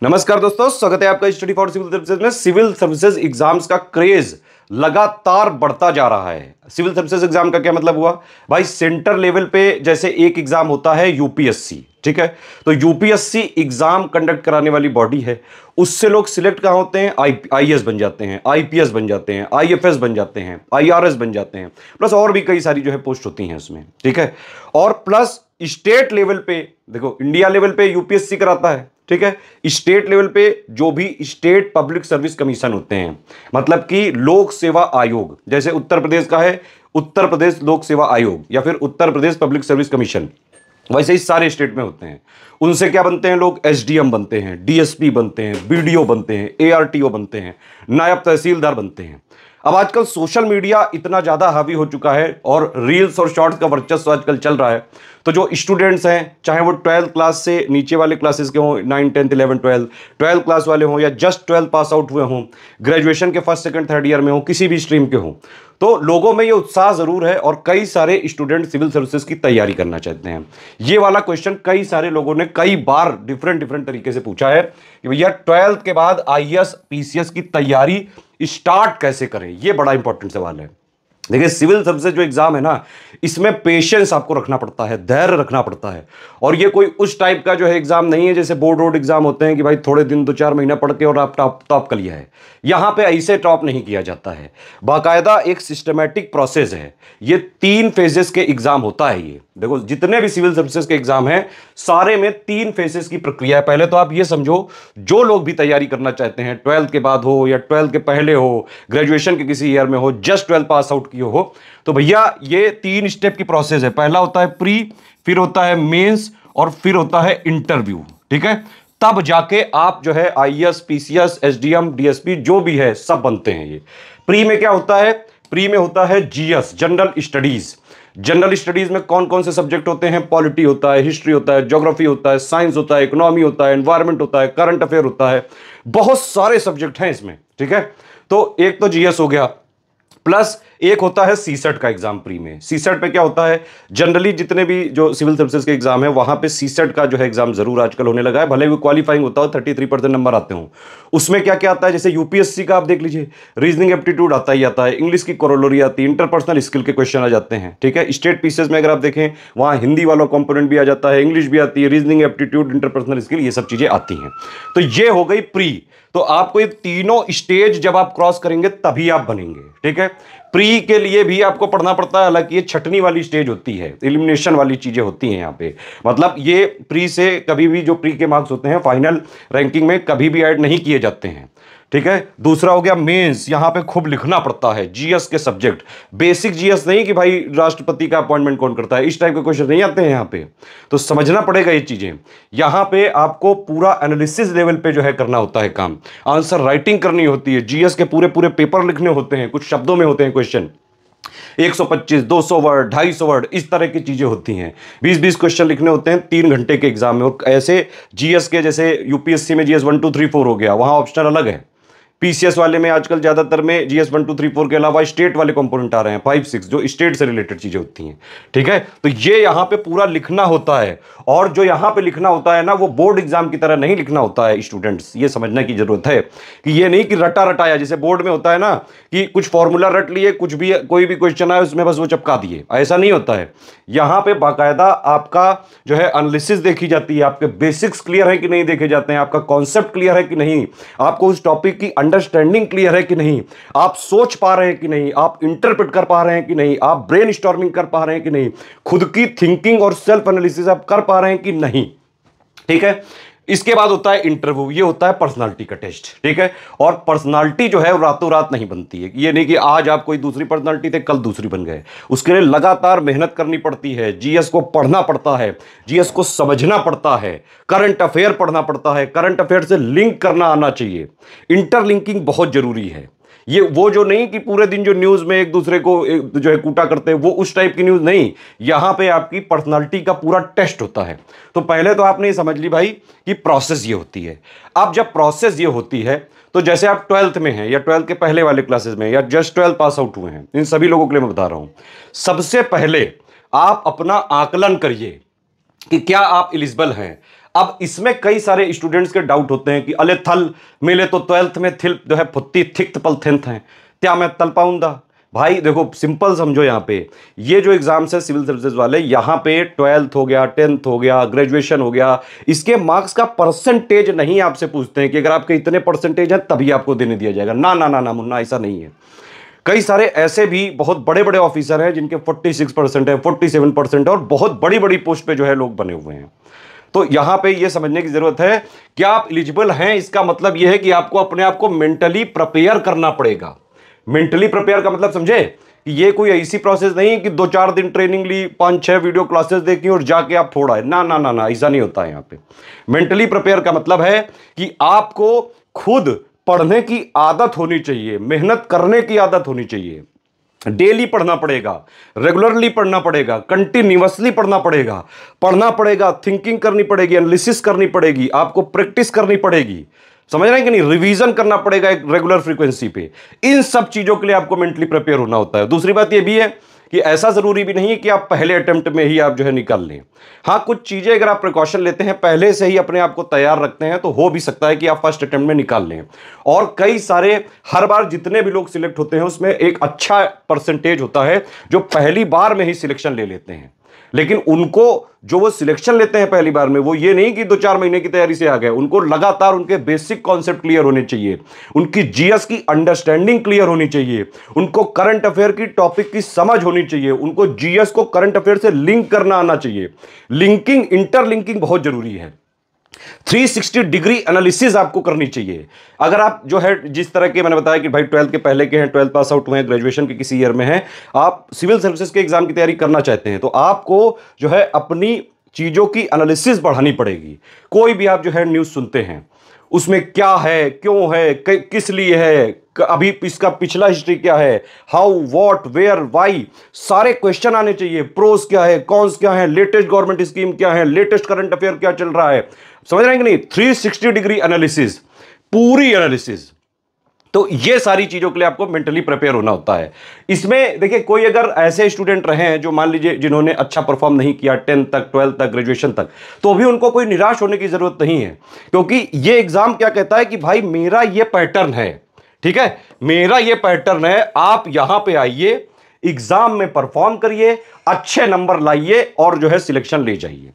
नमस्कार दोस्तों, स्वागत है आपका स्टडी फॉर सिविल सर्विसेज में। सिविल सर्विसेज एग्जाम्स का क्रेज लगातार बढ़ता जा रहा है। सिविल सर्विसेज एग्जाम का क्या मतलब हुआ भाई? सेंटर लेवल पे जैसे एक एग्जाम होता है यूपीएससी, ठीक है, तो यूपीएससी एग्जाम कंडक्ट कराने वाली बॉडी है। उससे लोग सिलेक्ट कहां होते हैं? आईएएस बन जाते हैं, आईपीएस बन जाते हैं, आईएफएस बन जाते हैं, आईआरएस बन जाते हैं, प्लस और भी कई सारी जो है पोस्ट होती हैं उसमें, ठीक है। और प्लस स्टेट लेवल पे देखो, इंडिया लेवल पे यूपीएससी कराता है, ठीक है। स्टेट लेवल पे जो भी स्टेट पब्लिक सर्विस कमीशन होते हैं, मतलब कि लोक सेवा आयोग, जैसे उत्तर प्रदेश का है उत्तर प्रदेश लोक सेवा आयोग या फिर Uttar Pradesh public service commission, वैसे ही सारे स्टेट में होते हैं। उनसे क्या बनते हैं लोग? एसडीएम बनते हैं, डीएसपी बनते हैं, बीडीओ बनते हैं, एआरटीओ बनते हैं, नायब तहसीलदार बनते हैं। अब आजकल सोशल मीडिया इतना ज्यादा हावी हो चुका है और रील्स और शॉर्ट्स का वर्चस्व आजकल चल रहा है, तो जो स्टूडेंट्स हैं, चाहे वो 12th क्लास से नीचे वाले क्लासेस के हों, 9, 10, 11, 12 क्लास वाले हों या जस्ट 12 पास आउट हुए हों, ग्रेजुएशन के फर्स्ट सेकंड थर्ड ईयर में हो, किसी भी स्ट्रीम के हों, तो लोगों में ये उत्साह जरूर है और कई सारे स्टूडेंट सिविल सर्विसेज की तैयारी करना चाहते हैं। ये वाला क्वेश्चन कई सारे लोगों ने कई बार डिफरेंट तरीके से पूछा है कि भैया 12th के बाद आईएएस पीसीएस की तैयारी स्टार्ट कैसे करें। ये बड़ा इंपॉर्टेंट सवाल है। देखिए, सिविल सर्विसेज जो एग्जाम है ना, इसमें पेशेंस आपको रखना पड़ता है, धैर्य रखना पड़ता है। और ये कोई उस टाइप का जो है एग्जाम नहीं है जैसे बोर्ड रोड एग्जाम होते हैं कि भाई थोड़े दिन 2-4 महीना पढ़ के और आप टॉप कर लिया है। यहां पे ऐसे टॉप नहीं किया जाता है, बाकायदा एक सिस्टमैटिक प्रोसेस है। ये 3 फेजेस के एग्जाम होता है। ये देखो, जितने भी सिविल सर्विसेज के एग्जाम हैं सारे में 3 फेजेस की प्रक्रिया है। पहले तो आप ये समझो, जो लोग भी तैयारी करना चाहते हैं, 12th के बाद हो या 12th के पहले हो, ग्रेजुएशन के किसी ईयर में हो, जस्ट 12 पास आउट किए हो, तो भैया ये 3 स्टेप की प्रोसेस है। पहला होता है प्री, फिर होता है मेंस और फिर होता है इंटरव्यू, ठीक है। तब जाके आप जो है आईएएस, पीसीएस, एसडीएम, डीएसपी जो भी है सब बनते हैं। ये प्री में क्या होता है? प्री में होता है GS, general studies. General studies में कौन कौन से सब्जेक्ट होते हैं? पॉलिटी होता है, हिस्ट्री होता है, ज्योग्राफी होता है, साइंस होता है, इकोनॉमी होता है, एनवायरमेंट होता है, करंट अफेयर होता है, बहुत सारे सब्जेक्ट हैं इसमें, ठीक है। तो एक तो जीएस हो गया, प्लस एक होता है सीसेट का एग्जाम प्री में। सीसेट पे क्या होता है? जनरली जितने भी जो सिविल सर्विसेज के एग्जाम है वहां पे सीसेट का जो है एग्जाम जरूर आजकल होने लगा है, भले वो क्वालिफाइंग होता हो, 33% नंबर आते हो। उसमें क्या क्या आता है? जैसे यूपीएससी का आप देख लीजिए, रीजनिंग एप्टीट्यूड आता ही आता है, इंग्लिश की कोरोलरी आती है, इंटरपर्सनल स्किल के क्वेश्चन आ जाते हैं, ठीक है। स्टेट पीसेज में अगर आप देखें वहां हिंदी वाला कंपोनेंट भी आ जाता है, इंग्लिश भी आती है, रीजनिंग एप्टीट्यूड, इंटरपर्सनल स्किल, ये सब चीजें आती हैं। तो ये हो गई प्री। तो आपको ये तीनों स्टेज जब आप क्रॉस करेंगे तभी आप बनेंगे, ठीक है। प्री के लिए भी आपको पढ़ना पड़ता है, हालांकि ये छटनी वाली स्टेज होती है, एलिमिनेशन वाली चीजें होती हैं यहाँ पे। मतलब ये प्री से कभी भी जो प्री के मार्क्स होते हैं फाइनल रैंकिंग में कभी भी ऐड नहीं किए जाते हैं, ठीक है। दूसरा हो गया मेंस। यहां पे खूब लिखना पड़ता है जीएस के सब्जेक्ट, बेसिक जीएस नहीं कि भाई राष्ट्रपति का अपॉइंटमेंट कौन करता है, इस टाइप के क्वेश्चन नहीं आते हैं यहां पे, तो समझना पड़ेगा ये चीजें। यहां पे आपको पूरा एनालिसिस लेवल पे जो है करना होता है काम, आंसर राइटिंग करनी होती है, जीएस के पूरे पूरे पेपर लिखने होते हैं, कुछ शब्दों में होते हैं क्वेश्चन, 125, 200 वर्ड, 250 वर्ड, इस तरह की चीजें होती हैं। 20-20 क्वेश्चन लिखने होते हैं 3 घंटे के एग्जाम में। और ऐसे जीएस के, जैसे यूपीएससी में जीएस 1, 2, 3, 4 हो गया, वहां ऑप्शन अलग है। पीसीएस वाले में आजकल ज्यादातर में जीएस 1, 2, 3, 4 के अलावा स्टेट वाले कंपोनेंट आ रहे हैं, 5, 6, जो स्टेट से रिलेटेड चीजें होती हैं, ठीक है। तो ये यहां पे पूरा लिखना होता है, और जो यहां पे लिखना होता है ना, वो बोर्ड एग्जाम की तरह नहीं लिखना होता है। स्टूडेंट्स ये समझने की जरूरत है कि ये नहीं कि रटा रटाया, जैसे बोर्ड में होता है ना कि कुछ फॉर्मूला रट लिए, कुछ भी कोई भी क्वेश्चन आए उसमें बस वो चिपका दिए, ऐसा नहीं होता है। यहां पे बाकायदा आपका जो है एनालिसिस देखी जाती है, आपके बेसिक्स क्लियर है कि नहीं देखे जाते हैं, आपका कॉन्सेप्ट क्लियर है कि नहीं, आपको उस टॉपिक की अंडरस्टैंडिंग क्लियर है कि नहीं, आप सोच पा रहे हैं कि नहीं, आप इंटरप्रेट कर पा रहे हैं कि नहीं, आप ब्रेन स्टॉर्मिंग कर पा रहे हैं कि नहीं, खुद की थिंकिंग और सेल्फ एनालिसिस आप कर पा रहे हैं कि नहीं, ठीक है। इसके बाद होता है इंटरव्यू, ये होता है पर्सनालिटी का टेस्ट, ठीक है। और पर्सनालिटी जो है वो रातों रात नहीं बनती है, ये नहीं कि आज आप कोई दूसरी पर्सनालिटी थे कल दूसरी बन गए। उसके लिए लगातार मेहनत करनी पड़ती है, जीएस को पढ़ना पड़ता है, जीएस को समझना पड़ता है, करंट अफेयर पढ़ना पड़ता है, करंट अफेयर से लिंक करना आना चाहिए, इंटरलिंकिंग बहुत जरूरी है। ये वो जो नहीं कि पूरे दिन जो न्यूज में एक दूसरे को जो है कूटा करते हैं, वो उस टाइप की न्यूज नहीं। यहां पे आपकी पर्सनालिटी का पूरा टेस्ट होता है। तो पहले तो आपने समझ ली भाई कि प्रोसेस ये होती है। अब जब प्रोसेस ये होती है तो जैसे आप 12th में हैं या 12th के पहले वाले क्लासेस में या जस्ट 12 पास आउट हुए हैं, इन सभी लोगों के लिए मैं बता रहा हूं, सबसे पहले आप अपना आकलन करिए कि क्या आप एलिजिबल हैं। अब इसमें कई सारे स्टूडेंट्स के डाउट होते हैं कि अले थल मिले तो 12th में थिल जो है फुत्ती थिक्त पल थिंथ है, क्या मैं तल पाऊंगा? भाई देखो सिंपल समझो, यहां पे ये जो एग्जाम्स है सिविल सर्विसेज वाले, यहां पे 12th हो गया, 10th हो गया, ग्रेजुएशन हो गया, इसके मार्क्स का परसेंटेज नहीं आपसे पूछते हैं कि अगर आपके इतने परसेंटेज हैं तभी आपको देने दिया जाएगा। ना ना ना ना मुन्ना, ऐसा नहीं है। कई सारे ऐसे भी बहुत बड़े बड़े ऑफिसर हैं जिनके 46% है, 47% है, और बहुत बड़ी बड़ी पोस्ट पे जो है लोग बने हुए हैं। तो यहां पे ये समझने की जरूरत है कि आप एलिजिबल हैं, इसका मतलब यह है कि आपको अपने आप को मेंटली प्रिपेयर करना पड़ेगा। मेंटली प्रिपेयर का मतलब समझे कि ये कोई ऐसी प्रोसेस नहीं कि 2-4 दिन ट्रेनिंग ली, 5-6 वीडियो क्लासेस देखी और जाके आप फोड़ा है। ना ना ना ना, ऐसा नहीं होता है यहां पे। मेंटली प्रिपेयर का मतलब है कि आपको खुद पढ़ने की आदत होनी चाहिए, मेहनत करने की आदत होनी चाहिए। डेली पढ़ना पड़ेगा, रेगुलरली पढ़ना पड़ेगा, कंटिन्यूअसली पढ़ना पड़ेगा, थिंकिंग करनी पड़ेगी, एनालिसिस करनी पड़ेगी, आपको प्रैक्टिस करनी पड़ेगी, समझ रहे हैं कि नहीं? रिवीजन करना पड़ेगा एक रेगुलर फ्रीक्वेंसी पे। इन सब चीजों के लिए आपको मेंटली प्रिपेयर होना होता है। दूसरी बात यह भी है कि ऐसा जरूरी भी नहीं है कि आप पहले अटेम्प्ट में ही आप जो है निकाल लें। हाँ, कुछ चीजें अगर आप प्रिकॉशन लेते हैं, पहले से ही अपने आप को तैयार रखते हैं, तो हो भी सकता है कि आप फर्स्ट अटेम्प्ट में निकाल लें। और कई सारे, हर बार जितने भी लोग सिलेक्ट होते हैं उसमें एक अच्छा परसेंटेज होता है जो पहली बार में ही सिलेक्शन ले लेते हैं। लेकिन उनको जो वो सिलेक्शन लेते हैं पहली बार में, वो ये नहीं कि 2-4 महीने की तैयारी से आ गए। उनको लगातार उनके बेसिक कॉन्सेप्ट क्लियर होने चाहिए, उनकी जीएस की अंडरस्टैंडिंग क्लियर होनी चाहिए, उनको करंट अफेयर की टॉपिक की समझ होनी चाहिए, उनको जीएस को करंट अफेयर से लिंक करना आना चाहिए। लिंकिंग, इंटरलिंकिंग बहुत जरूरी है। 360 डिग्री एनालिसिस आपको करनी चाहिए। अगर आप जो है जिस तरह के मैंने बताया कि भाई 12th के पहले के हैं, 12th पास आउट हुए हैं, ग्रेजुएशन के किसी ईयर में हैं, आप सिविल सर्विसेज के एग्जाम की तैयारी करना चाहते हैं, तो आपको जो है अपनी चीजों की एनालिसिस बढ़ानी पड़ेगी। कोई भी आप जो है न्यूज सुनते हैं, उसमें क्या है, क्यों है, किस लिए है, अभी इसका पिछला हिस्ट्री क्या है, हाउ, व्हाट, वेयर, व्हाई, सारे क्वेश्चन आने चाहिए। प्रोस क्या है, कॉन्स क्या है, लेटेस्ट गवर्नमेंट स्कीम क्या है, लेटेस्ट करंट अफेयर क्या चल रहा है, समझ रहे हैं कि नहीं? 360 डिग्री एनालिसिस, पूरी एनालिसिस। तो ये सारी चीजों के लिए आपको मेंटली प्रिपेयर होना होता है। इसमें देखिए, कोई अगर ऐसे स्टूडेंट रहे हैं जो मान लीजिए जिन्होंने अच्छा परफॉर्म नहीं किया 10th तक, 12th तक, ग्रेजुएशन तक, तो भी उनको कोई निराश होने की जरूरत नहीं है, क्योंकि ये एग्जाम क्या कहता है कि भाई मेरा ये पैटर्न है, ठीक है, मेरा ये पैटर्न है, आप यहां पे आइए, एग्जाम में परफॉर्म करिए, अच्छे नंबर लाइए और जो है सिलेक्शन ले जाइए।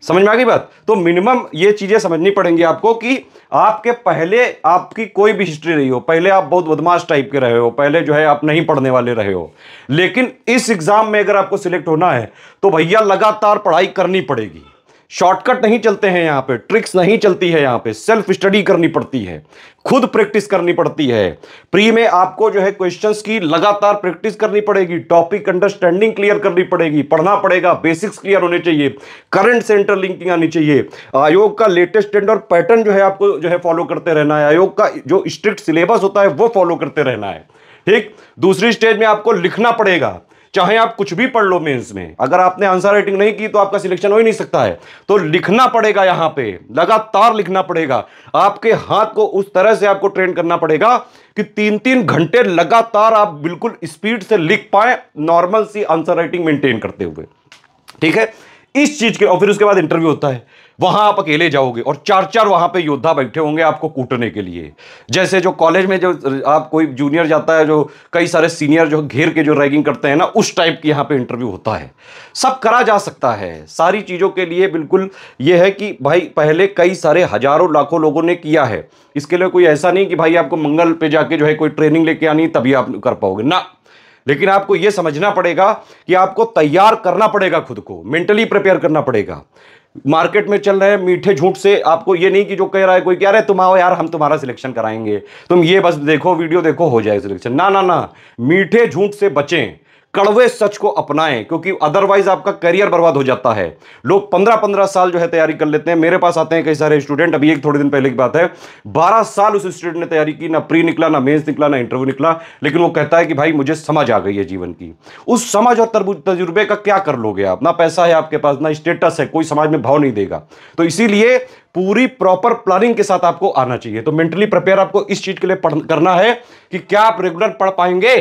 समझ में आ गई बात? तो मिनिमम ये चीजें समझनी पड़ेंगी आपको कि आपके पहले आपकी कोई भी हिस्ट्री रही हो, पहले आप बहुत बदमाश टाइप के रहे हो, पहले जो है आप नहीं पढ़ने वाले रहे हो, लेकिन इस एग्जाम में अगर आपको सिलेक्ट होना है तो भैया लगातार पढ़ाई करनी पड़ेगी। शॉर्टकट नहीं चलते हैं यहां पे, ट्रिक्स नहीं चलती है यहां पे, सेल्फ स्टडी करनी पड़ती है, खुद प्रैक्टिस करनी पड़ती है। प्री में आपको जो है क्वेश्चंस की लगातार प्रैक्टिस करनी पड़ेगी, टॉपिक अंडरस्टैंडिंग क्लियर करनी पड़ेगी, पढ़ना पड़ेगा, बेसिक्स क्लियर होने चाहिए, करंट से इंटरलिंकिंग आनी चाहिए, आयोग का लेटेस्ट ट्रेंड और पैटर्न जो है आपको जो है फॉलो करते रहना है, आयोग का जो स्ट्रिक्ट सिलेबस होता है वो फॉलो करते रहना है। ठीक, दूसरी स्टेज में आपको लिखना पड़ेगा, चाहे आप कुछ भी पढ़ लो मेंस में, अगर आपने आंसर राइटिंग नहीं की तो आपका सिलेक्शन हो ही नहीं सकता है। तो लिखना पड़ेगा, यहां पे लगातार लिखना पड़ेगा, आपके हाथ को उस तरह से आपको ट्रेन करना पड़ेगा कि 3-3 घंटे लगातार आप बिल्कुल स्पीड से लिख पाए, नॉर्मल सी आंसर राइटिंग मेंटेन करते हुए। ठीक है, इस चीज के, और फिर उसके बाद इंटरव्यू होता है, वहां आप अकेले जाओगे और 4-4 वहां पे योद्धा बैठे होंगे आपको कूटने के लिए। जैसे जो कॉलेज में जो आप कोई जूनियर जाता है, जो कई सारे सीनियर जो घेर के जो रैगिंग करते हैं ना, उस टाइप की यहां पे इंटरव्यू होता है। सब करा जा सकता है, सारी चीजों के लिए बिल्कुल यह है कि भाई पहले कई सारे हजारों लाखों लोगों ने किया है। इसके लिए कोई ऐसा नहीं कि भाई आपको मंगल पे जाके जो है कोई ट्रेनिंग लेके आनी तभी आप कर पाओगे ना। लेकिन आपको यह समझना पड़ेगा कि आपको तैयार करना पड़ेगा, खुद को मेंटली प्रिपेयर करना पड़ेगा। मार्केट में चल रहे हैं मीठे झूठ से, आपको ये नहीं कि जो कह रहा है कोई, कह रहा है तुम आओ यार हम तुम्हारा सिलेक्शन कराएंगे, तुम ये बस देखो, वीडियो देखो, हो जाए सिलेक्शन। ना ना ना, मीठे झूठ से बचें, कड़वे सच को अपनाएं, क्योंकि अदरवाइज आपका करियर बर्बाद हो जाता है। लोग 15-15 साल जो है तैयारी कर लेते हैं। मेरे पास आते हैं कई सारे स्टूडेंट, अभी एक थोड़े दिन पहले की बात है, 12 साल उस स्टूडेंट ने तैयारी की, ना प्री निकला, ना मेंस निकला, ना इंटरव्यू निकला, लेकिन वो कहता है कि भाई मुझे समझ आ गई है जीवन की। उस समझ और तजुर्बे का क्या कर लोगे आप? ना पैसा है आपके पास, ना स्टेटस है, कोई समाज में भाव नहीं देगा। तो इसीलिए पूरी प्रॉपर प्लानिंग के साथ आपको आना चाहिए। तो मेंटली प्रिपेयर आपको इस चीज के लिए करना है कि क्या आप रेगुलर पढ़ पाएंगे,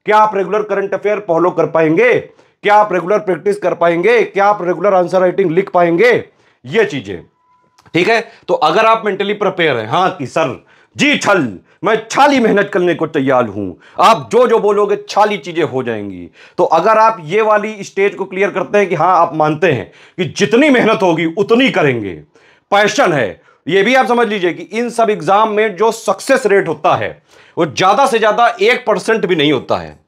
क्या आप रेगुलर करंट अफेयर फॉलो कर पाएंगे, क्या आप रेगुलर प्रैक्टिस कर पाएंगे, क्या आप रेगुलर आंसर राइटिंग लिख पाएंगे, ये चीजें। ठीक है, तो अगर आप मेंटली प्रिपेयर हैं, हाँ कि सर जी छल, मैं छाली मेहनत करने को तैयार हूं, आप जो जो बोलोगे छाली चीजें हो जाएंगी, तो अगर आप ये वाली स्टेज को क्लियर करते हैं कि हाँ आप मानते हैं कि जितनी मेहनत होगी उतनी करेंगे, पैशन है, ये भी आप समझ लीजिए कि इन सब एग्जाम में जो सक्सेस रेट होता है वो ज्यादा से ज्यादा 1% भी नहीं होता है।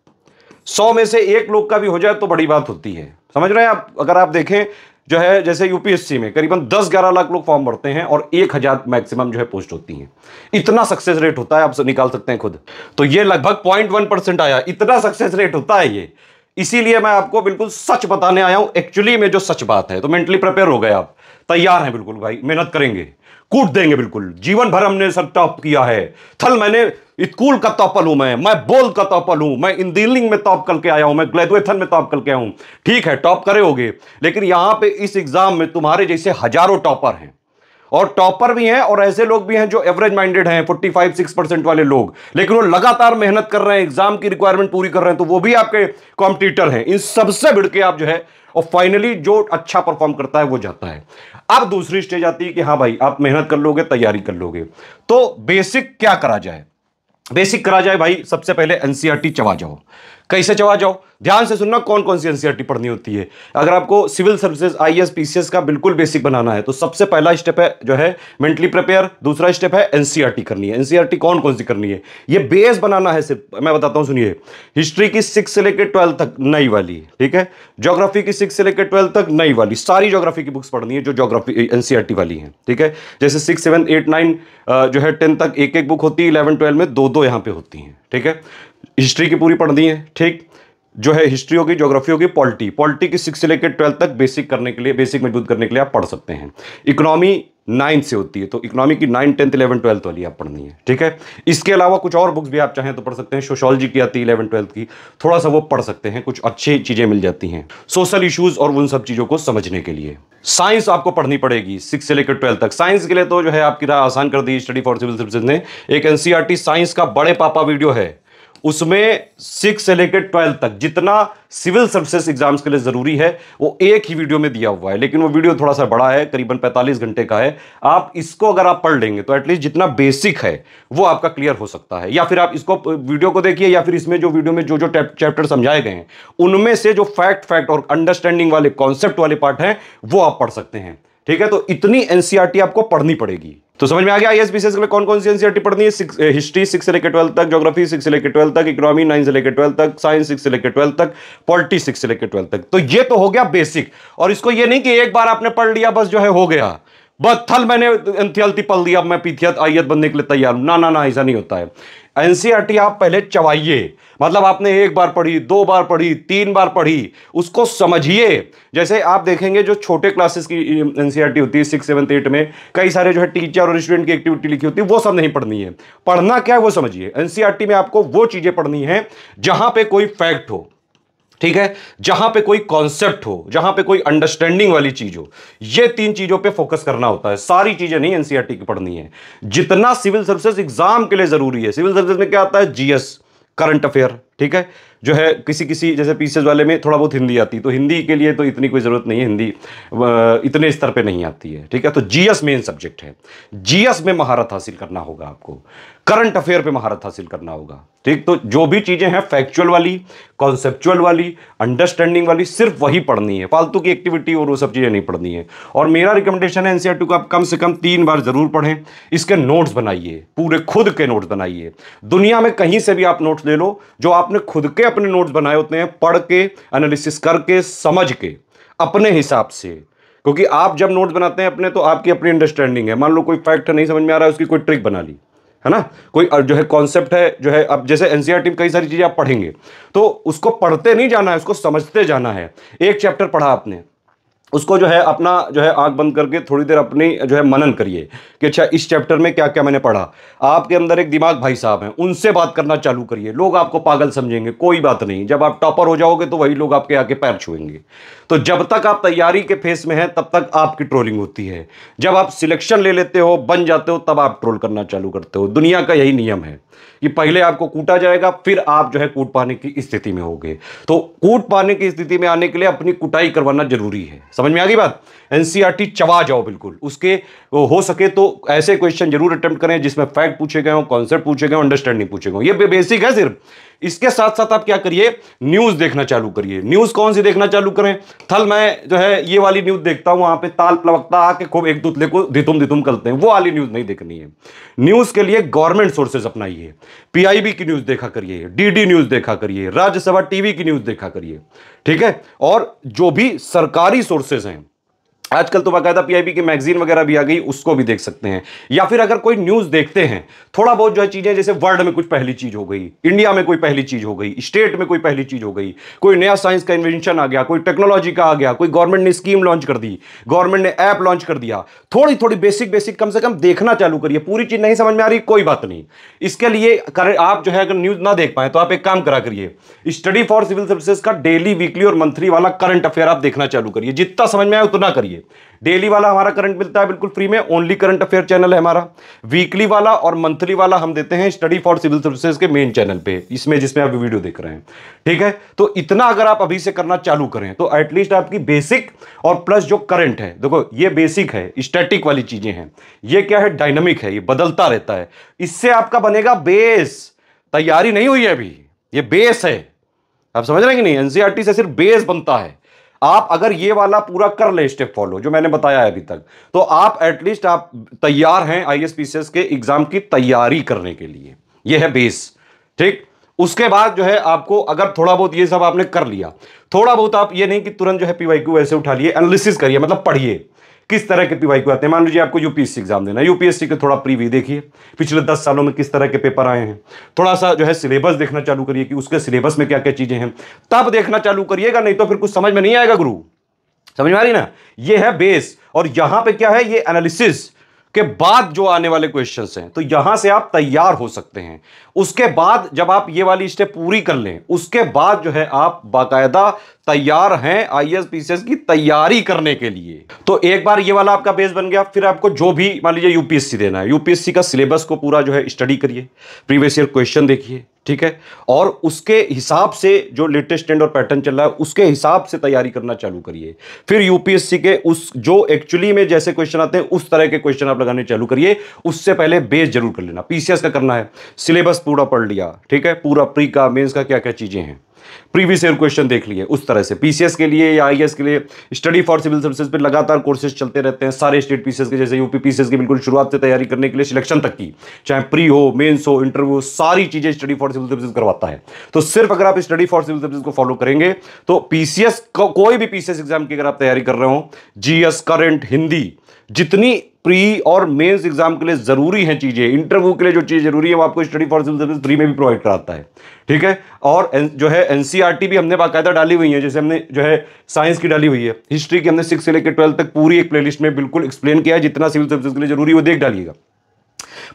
100 में से 1 लोग का भी हो जाए तो बड़ी बात होती है, समझ रहे हैं आप। अगर आप देखें जो है जैसे यूपीएससी में करीबन 10-11 लाख लोग फॉर्म भरते हैं और 1000 मैक्सिमम जो है पोस्ट होती हैं, इतना सक्सेस रेट होता है, आप निकाल सकते हैं खुद। तो ये लगभग 0.1% आया, इतना सक्सेस रेट होता है ये। इसीलिए मैं आपको बिल्कुल सच बताने आया हूं, एक्चुअली में जो सच बात है। तो मेंटली प्रिपेयर हो गए आप, तैयार हैं बिल्कुल भाई, मेहनत करेंगे, कूट देंगे बिल्कुल। जीवन भर हमने सर टॉप किया है, थल मैंने स्कूल का टॉपर हूं, मैं बोल का टॉपर हूं, मैं इंजीनियरिंग में टॉप करके आया हूं, मैं ग्रेजुएशन में टॉप करके आया हूं। ठीक है, टॉप करे होगे, लेकिन यहां पे इस एग्जाम में तुम्हारे जैसे हजारों टॉपर हैं, और टॉपर भी हैं और ऐसे लोग भी हैं जो एवरेज माइंडेड हैं, 45-6% वाले लोग, लेकिन वो लगातार मेहनत कर रहे हैं, एग्जाम की रिक्वायरमेंट पूरी कर रहे हैं, तो वो भी आपके कॉम्पिटिटर हैं। इन सबसे भिड़ के आप जो है, और फाइनली जो अच्छा परफॉर्म करता है वो जाता है। अब दूसरी स्टेज आती है कि हाँ भाई आप मेहनत कर लोगे, तैयारी कर लोगे, तो बेसिक क्या करा जाए। बेसिक करा जाए भाई, सबसे पहले एनसीईआरटी चबा जाओ। कैसे चबा जाओ, ध्यान से सुनना कौन कौन सी एनसीईआरटी पढ़नी होती है। अगर आपको सिविल सर्विसेज आईएएस पीसीएस का बिल्कुल बेसिक बनाना है तो सबसे पहला स्टेप है जो है मेंटली प्रिपेयर, दूसरा स्टेप है एनसीईआरटी करनी है। एनसीईआरटी कौन कौन सी करनी है, ये बेस बनाना है सिर्फ, मैं बताता हूं सुनिए। हिस्ट्री की 6 से लेकर 12 तक नई वाली, ठीक है। ज्योग्राफी की 6 से लेकर 12 तक नई वाली, सारी ज्योग्राफी की बुक्स पढ़नी है जो ज्योग्राफी एनसीईआरटी वाली है, ठीक है। जैसे 6, 7, 8, 9 जो है 10 तक एक एक बुक होती है, 11, 12 में 2-2 यहां पे होती हैं, ठीक है। हिस्ट्री की पूरी पढ़नी है, ठीक, जो है हिस्ट्री होगी, ज्योग्राफी होगी, पॉलिटी की 6 से लेकर 12 तक बेसिक करने के लिए, बेसिक मजबूत करने के लिए आप पढ़ सकते हैं। इकोनॉमी 9 से होती है, तो इकोनॉमी की 9, 10, 11, 12 वाली आप पढ़नी है, ठीक है। इसके अलावा कुछ और बुक्स भी आप चाहें तो पढ़ सकते हैं। सोशियोलॉजी की आती है 11, 12 की, थोड़ा सा वो पढ़ सकते हैं, कुछ अच्छी चीजें मिल जाती हैं सोशल इश्यूज और उन सब चीजों को समझने के लिए। साइंस आपको पढ़नी पड़ेगी 6 से लेकर 12 तक। साइंस के लिए तो जो है आपकी राह आसान कर दी स्टडी फॉर सिविल सर्विसेज ने। एक एनसीईआरटी साइंस का बड़े पापा वीडियो है, उसमें 6 से लेकर 12 तक जितना सिविल सर्विसेज एग्जाम्स के लिए जरूरी है वो एक ही वीडियो में दिया हुआ है, लेकिन वो वीडियो थोड़ा सा बड़ा है, करीबन 45 घंटे का है। आप इसको अगर आप पढ़ लेंगे तो एटलीस्ट जितना बेसिक है वो आपका क्लियर हो सकता है। या फिर आप इसको वीडियो को देखिए, या फिर इसमें जो वीडियो में जो जो चैप्टर समझाए गए हैं उनमें से जो फैक्ट और अंडरस्टैंडिंग वाले कॉन्सेप्ट वाले पार्ट हैं वो आप पढ़ सकते हैं, ठीक है। तो इतनी एनसीईआरटी आपको पढ़नी पड़ेगी। तो समझ में आ गया आईएएस पीसीएस के लिए कौन कौन सी एनसीईआरटी पढ़नी है। हिस्ट्री 6 से लेकर 12 तक, ज्योग्राफी 6 से लेकर 12 तक, इकोनॉमी 9 से लेकर 12 तक, साइंस 6 से लेकर 12 तक, पॉलिटी 6 से लेकर 12 तक। तो ये तो हो गया बेसिक। और इसको ये नहीं कि एक बार आपने पढ़ लिया बस जो है हो गया, बस थल मैंने एनसीईआरटी पढ़ लिया, मैं पीसीएस आईएएस बनने के लिए तैयार हूं। ना, ऐसा नहीं होता है। एनसीईआरटी आप पहले चबाइए, मतलब आपने 1 बार पढ़ी, 2 बार पढ़ी, 3 बार पढ़ी, उसको समझिए। जैसे आप देखेंगे जो छोटे क्लासेस की एनसीईआरटी होती है 6, 7, 8 में कई सारे जो है टीचर और स्टूडेंट की एक्टिविटी लिखी होती है, वो सब नहीं पढ़नी है। पढ़ना क्या है वो समझिए। एनसीईआरटी में आपको वो चीजें पढ़नी है जहां पे कोई फैक्ट हो, ठीक है, जहां पे कोई कॉन्सेप्ट हो, जहां पे कोई अंडरस्टैंडिंग वाली चीज हो। ये 3 चीजों पे फोकस करना होता है, सारी चीजें नहीं एनसीईआरटी की पढ़नी है। जितना सिविल सर्विसेज एग्जाम के लिए जरूरी है। सिविल सर्विसेज में क्या आता है, जीएस, करंट अफेयर, ठीक है, जो है किसी जैसे पीसीएस वाले में थोड़ा बहुत हिंदी आती है, तो हिंदी के लिए तो इतनी कोई जरूरत नहीं है, हिंदी इतने स्तर पे नहीं आती है, ठीक है। तो जीएस मेन सब्जेक्ट है, जीएस में महारत हासिल करना होगा आपको, करंट अफेयर पे महारत हासिल करना होगा, ठीक। तो जो भी चीजें हैं फैक्चुअल वाली, कॉन्सेप्चुअल वाली, अंडरस्टैंडिंग वाली, सिर्फ वही पढ़नी है, फालतू की एक्टिविटी और वो सब चीजें नहीं पढ़नी है। और मेरा रिकमेंडेशन है एनसीईआरटी को आप कम से कम 3 बार जरूर पढ़ें। इसके नोट्स बनाइए, पूरे खुद के नोट्स बनाइए। दुनिया में कहीं से भी आप नोट्स ले लो, जो आपने खुद के अपने नोट्स बनाए होते हैं, पढ़ के, एनालिसिस करके, समझ के, अपने हिसाब से। क्योंकि आप जब नोट्स बनाते हैं अपने, तो आपकी अपनी अंडरस्टैंडिंग है। मान लो कोई फैक्ट नहीं समझ में आ रहा है, उसकी कोई ट्रिक बना ली, है ना, कोई जो है कॉन्सेप्ट है, जो है अब जैसे एनसीईआरटी में कई सारी चीजें आप पढ़ेंगे, तो उसको पढ़ते नहीं जाना है, उसको समझते जाना है। एक चैप्टर पढ़ा आपने, उसको जो है अपना जो है आंख बंद करके थोड़ी देर अपनी जो है मनन करिए कि अच्छा इस चैप्टर में क्या क्या मैंने पढ़ा। आपके अंदर एक दिमाग भाई साहब हैं, उनसे बात करना चालू करिए। लोग आपको पागल समझेंगे, कोई बात नहीं, जब आप टॉपर हो जाओगे तो वही लोग आपके आके पैर छुएंगे। तो जब तक आप तैयारी के फेस में हैं तब तक आपकी ट्रोलिंग होती है। जब आप सिलेक्शन ले लेते हो, बन जाते हो, तब आप ट्रोल करना चालू करते हो। दुनिया का यही नियम है कि पहले आपको कूटा जाएगा, फिर आप जो है कूट पाने की स्थिति में होगे। तो कूट पाने की स्थिति में आने के लिए अपनी कुटाई करवाना जरूरी है। समझ में आ गई बात। एनसीईआरटी चबा जाओ बिल्कुल, उसके हो सके तो ऐसे क्वेश्चन जरूर अटेम्प्ट करें जिसमें फैक्ट पूछे गए हो, कॉन्सेप्ट पूछे गए हो, अंडरस्टैंडिंग पूछे गए हो, ये बेसिक है सिर्फ। इसके साथ साथ आप क्या करिए, न्यूज देखना चालू करिए। न्यूज कौन सी देखना चालू करें? थल मैं जो है ये वाली न्यूज देखता हूं, वहां पे ताल प्लवक्ता आके खूब एक दूसरे को धितुम धितुम करते हैं, वो वाली न्यूज नहीं देखनी है। न्यूज के लिए गवर्नमेंट सोर्सेज अपनाइए, पीआईबी की न्यूज देखा करिए, डीडी न्यूज देखा करिए, राज्यसभा टीवी की न्यूज देखा करिए, ठीक है। और जो भी सरकारी सोर्सेज हैं, आजकल तो बाकायदा पीआईबी की मैगजीन वगैरह भी आ गई, उसको भी देख सकते हैं। या फिर अगर कोई न्यूज देखते हैं, थोड़ा बहुत जो है चीजें, जैसे वर्ल्ड में कुछ पहली चीज हो गई, इंडिया में कोई पहली चीज हो गई, स्टेट में कोई पहली चीज हो गई, कोई नया साइंस का इन्वेंशन आ गया, कोई टेक्नोलॉजी का आ गया, कोई गवर्नमेंट ने स्कीम लॉन्च कर दी, गवर्नमेंट ने ऐप लॉन्च कर दिया, थोड़ी थोड़ी बेसिक बेसिक कम से कम देखना चालू करिए। पूरी चीज नहीं समझ में आ रही, कोई बात नहीं, इसके लिए आप जो है अगर न्यूज ना देख पाए तो आप एक काम करा करिए, स्टडी फॉर सिविल सर्विसेज का डेली, वीकली और मंथली वाला करंट अफेयर आप देखना चालू करिए। जितना समझ में आए उतना करिए। डेली वाला हमारा करंट मिलता है बिल्कुल फ्री में, ओनली करंट अफेयर चैनल है हमारा। वीकली वाला और मंथली वाला हम देते हैं स्टडी फॉर सिविल सर्विसेज के मेन चैनल पे, इसमें जिसमें आप वीडियो देख रहे हैं, ठीक है। तो इतना अगर आप अभी से करना चालू करें तो एटलीस्ट आपकी बेसिक और प्लस जो करंट है, देखो ये बेसिक है, स्टैटिक वाली चीजें हैं, ये क्या है, डायनामिक है, ये बदलता रहता है। इससे आपका बनेगा बेस। तैयारी नहीं हुई है अभी, ये बेस है। आप समझ रहे हैं कि नहीं? एनसीईआरटी से सिर्फ बेस बनता है। आप अगर ये वाला पूरा कर ले स्टेप फॉलो जो मैंने बताया है अभी तक, तो आप एटलीस्ट आप तैयार हैं आईएएस के एग्जाम की तैयारी करने के लिए। ये है बेस, ठीक। उसके बाद जो है आपको अगर थोड़ा बहुत ये सब आपने कर लिया, थोड़ा बहुत आप ये नहीं कि तुरंत जो है पीवाईक्यू ऐसे उठा लिए, एनालिसिस करिए, मतलब पढ़िए किस तरह के पीवाईक्यू आते हैं। मान लीजिए आपको यूपीएससी एग्जाम देना है, यूपीएससी के थोड़ा प्रीव्यू देखिए, पिछले 10 सालों में किस तरह के पेपर आए हैं। थोड़ा सा जो है सिलेबस देखना चालू करिए कि उसके सिलेबस में क्या क्या चीजें हैं, तब देखना चालू करिएगा, नहीं तो फिर कुछ समझ में नहीं आएगा गुरु। समझ में आ रही ना? ये है बेस। और यहां पे क्या है, ये एनालिसिस के बाद जो आने वाले क्वेश्चंस हैं, तो यहां से आप तैयार हो सकते हैं। उसके बाद जब आप ये वाली स्टेप पूरी कर लें, उसके बाद जो है आप बाकायदा तैयार हैं आईएएस पीसीएस की तैयारी करने के लिए। तो एक बार ये वाला आपका बेस बन गया, फिर आपको जो भी मान लीजिए यूपीएससी देना है, यूपीएससी का सिलेबस को पूरा जो है स्टडी करिए, प्रीवियस ईयर क्वेश्चन देखिए, ठीक है। और उसके हिसाब से जो लेटेस्ट ट्रेंड और पैटर्न चल रहा है उसके हिसाब से तैयारी करना चालू करिए। फिर यूपीएससी के उस जो एक्चुअली में जैसे क्वेश्चन आते हैं उस तरह के क्वेश्चन आप लगाने चालू करिए। उससे पहले बेस जरूर कर लेना। पीसीएस का करना है, सिलेबस पूरा पढ़ लिया, ठीक है, पूरा प्री का मेंस का क्या क्या चीजें हैं, प्रीवियस ईयर क्वेश्चन देख लिए। उस तरह से पीसीएस के लिए या आईएएस के लिए स्टडी फॉर सिविल सर्विसेज पे लगातार कोर्सेज चलते रहते हैं सारे स्टेट पीसीएस के, जैसे यूपी पीसीएस की बिल्कुल शुरुआत से तैयारी करने के लिए सिलेक्शन तक की, चाहे प्री हो, मेंस हो, इंटरव्यू, सारी चीजें स्टडी फॉर सिविल सर्विसेज करवाता है। तो सिर्फ अगर आप स्टडी फॉर सिविल सर्विसेज को फॉलो करेंगे तो पीसीएस कोई भी पीसीएस एग्जाम की अगर आप तैयारी कर रहे हो, जीएस, करंट, हिंदी, जितनी प्री और मेंस एग्जाम के लिए जरूरी हैं चीजें, इंटरव्यू के लिए जो चीज जरूरी है वो आपको study for civil service free में भी प्रोवाइड कराता है, ठीक है। और जो है एनसीईआरटी भी हमने बाकायदा डाली हुई है, जैसे हमने जो है साइंस की डाली हुई है, हिस्ट्री की हमने 6 से लेकर 12 तक पूरी एक प्लेलिस्ट में बिल्कुल एक्सप्लेन किया है। जितना सिविल सर्विसेज के लिए जरूरी है वो देख डालिएगा।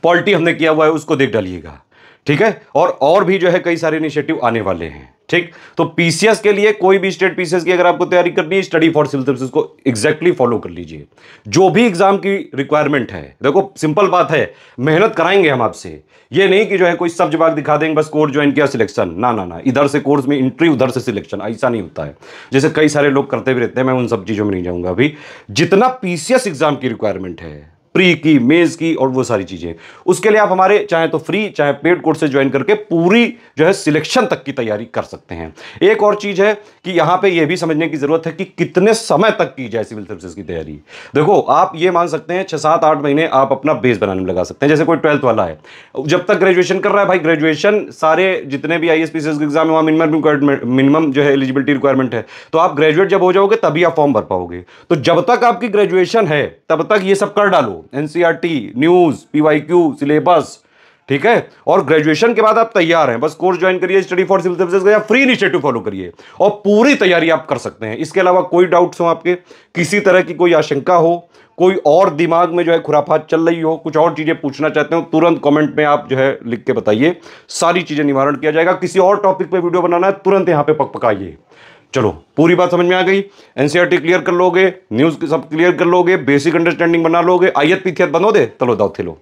पॉलिटी हमने किया हुआ है उसको देख डालिएगा, ठीक है। और भी जो है कई सारे इनिशिएटिव आने वाले हैं, ठीक। तो पीसीएस के लिए कोई भी स्टेट पीसीएस की अगर आपको तैयारी करनी है, स्टडी फॉर सिविल सर्विसेज को एग्जैक्टली फॉलो कर लीजिए। जो भी एग्जाम की रिक्वायरमेंट है, देखो सिंपल बात है, मेहनत कराएंगे हम आपसे, ये नहीं कि जो है कोई सब जवाब दिखा देंगे बस कोर्स ज्वाइन किया सिलेक्शन, ना ना ना, इधर से कोर्स में एंट्री उधर से सिलेक्शन, ऐसा नहीं होता है जैसे कई सारे लोग करते भी रहते हैं। मैं उन सब चीजों में नहीं जाऊंगा अभी। जितना पीसीएस एग्जाम की रिक्वायरमेंट है, प्री की, मेंस की और वो सारी चीजें, उसके लिए आप हमारे चाहे तो फ्री चाहे पेड कोर्सेज ज्वाइन करके पूरी जो है सिलेक्शन तक की तैयारी कर सकते हैं। एक और चीज है कि यहां पे ये भी समझने की जरूरत है कि कितने समय तक की जाए सिविल सर्विसेज की तैयारी। देखो आप ये मान सकते हैं 6, 7, 8 महीने आप अपना बेस बनाने में लगा सकते हैं। जैसे कोई 12th वाला है, जब तक ग्रेजुएशन कर रहा है, भाई ग्रेजुएशन सारे जितने भी आईएएस पीसीएस के एग्जाम है वहां मिनिमम जो है एलिजिबिलिटी रिक्वायरमेंट है, तो आप ग्रेजुएट जब हो जाओगे तभी आप फॉर्म भर पाओगे। तो जब तक आपकी ग्रेजुएशन है तब तक ये सब कर डालो, एनसीईआरटी, न्यूज, पीवाईक्यू, सिलेबस, ठीक है। और ग्रेजुएशन के बाद आप तैयार हैं, बस कोर्स ज्वाइन करिए स्टडी फॉर सिविल सर्विसेज का या फ्री इनिशिएटिव फॉलो करिए और पूरी तैयारी आप कर सकते हैं। इसके अलावा कोई डाउट्स हो आपके, किसी तरह की कोई आशंका हो, कोई और दिमाग में जो है खुराफात चल रही हो, कुछ और चीजें पूछना चाहते हो, तुरंत कमेंट में आप जो है लिख के बताइए, सारी चीजें निवारण किया जाएगा। किसी और टॉपिक पे वीडियो बनाना है तुरंत यहां पे पकाइए। चलो पूरी बात समझ में आ गई। एनसीईआरटी क्लियर कर लोगे, न्यूज सब क्लियर कर लोगे, बेसिक अंडरस्टैंडिंग बना लोगे, आयत पीथियत बनो दे, चलो दाओ थे लो।